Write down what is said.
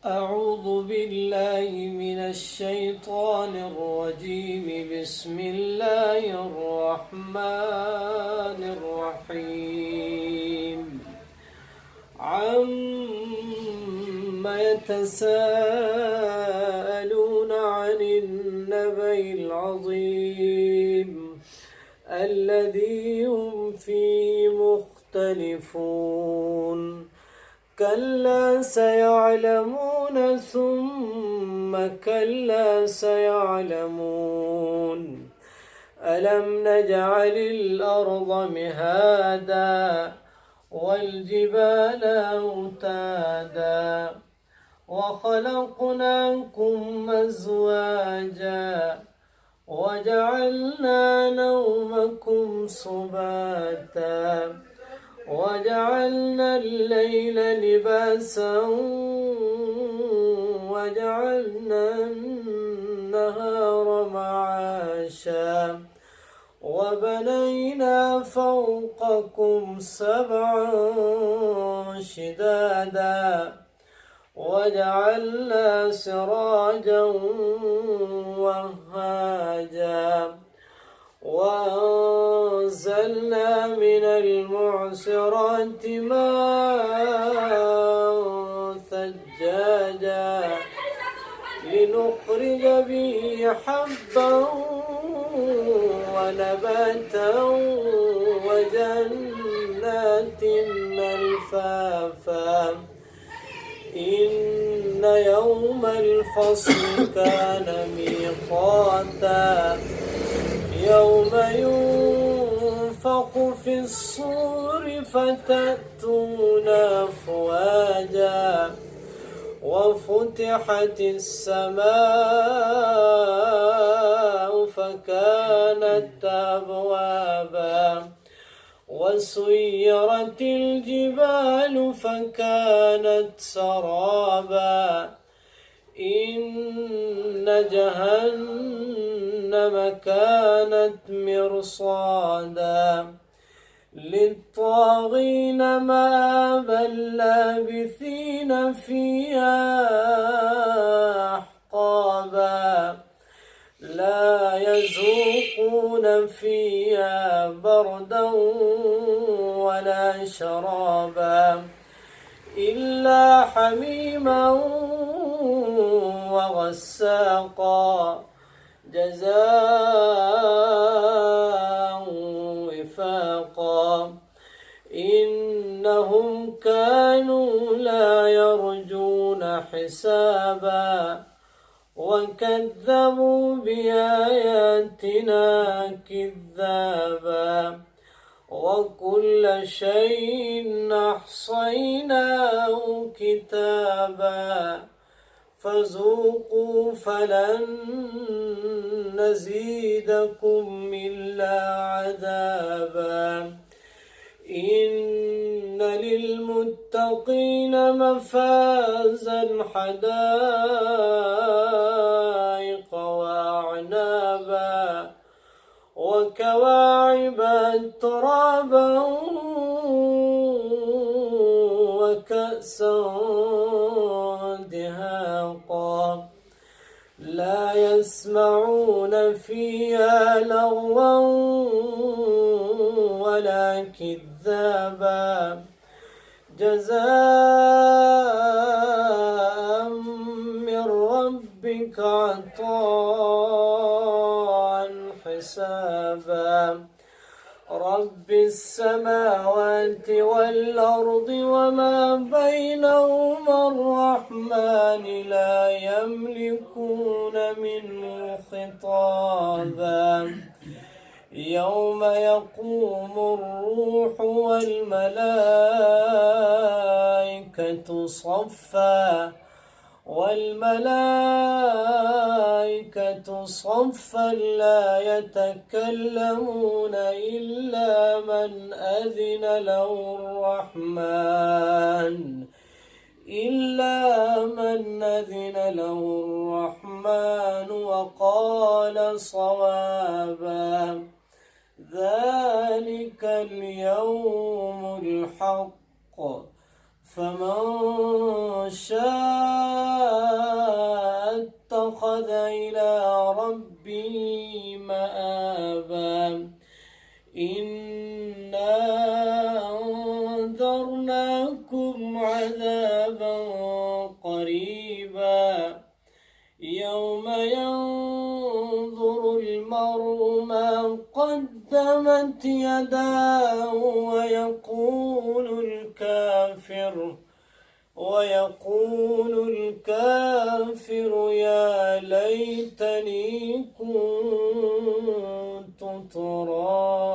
أعوذ بالله من الشيطان الرجيم. بسم الله الرحمن الرحيم. عما يتساءلون عن النبأ العظيم الذي هم فيه مختلفون. كلا سيعلمون ثم كلا سيعلمون. ألم نجعل الأرض مهادا والجبال أوتادا وخلقناكم أزواجا وجعلنا نومكم سباتا وجعلنا الليل لباسا وجعلنا النهار معاشا وبنينا فوقكم سبعا شدادا وجعلنا سراجا وهاجا وأنزلنا من المعصرات ماء ثجاجا لنخرج به حبا ونباتا وجنات ألفافا. إن يوم الفصل كان ميقاتا يوم ينفخ في الصور فتأتون أفواجا وفتحت السماء فكانت أبوابا وسيرت الجبال فكانت سرابا. إن جهنم كانت مرصادا للطاغين مآبا لابثين فيها أحقابا لا يذوقون فيها بردا ولا شرابا إلا حميما وغساقا جزاء وفاقا. إنهم كانوا لا يرجون حسابا وكذبوا بآياتنا كذابا وكل شيء أحصيناه كتابا فذوقوا فلن نزيدكم إلا عذابا. إن للمتقين مفازا حدائق وأعنابا وكواعب أترابا وكأسا دهاقا لا يسمعون فيها لغوا ولا كذابا جزاء من ربك عطاء حسابا. رب السماوات والأرض وما بينهما الرحمن لا يملكون منه خطابا. يوم يقوم الروح والملائكة صفا والملائكة صفا لا يتكلمون إلا من أذن له الرحمن وقال صوابا. ذلك اليوم الحق فمن شاء ربي مآبا إنا أنذرناكم عذابا قريبا يوم ينظر المرء ما قدمت يداه ويقول الكافر يا ليتني كنت ترابا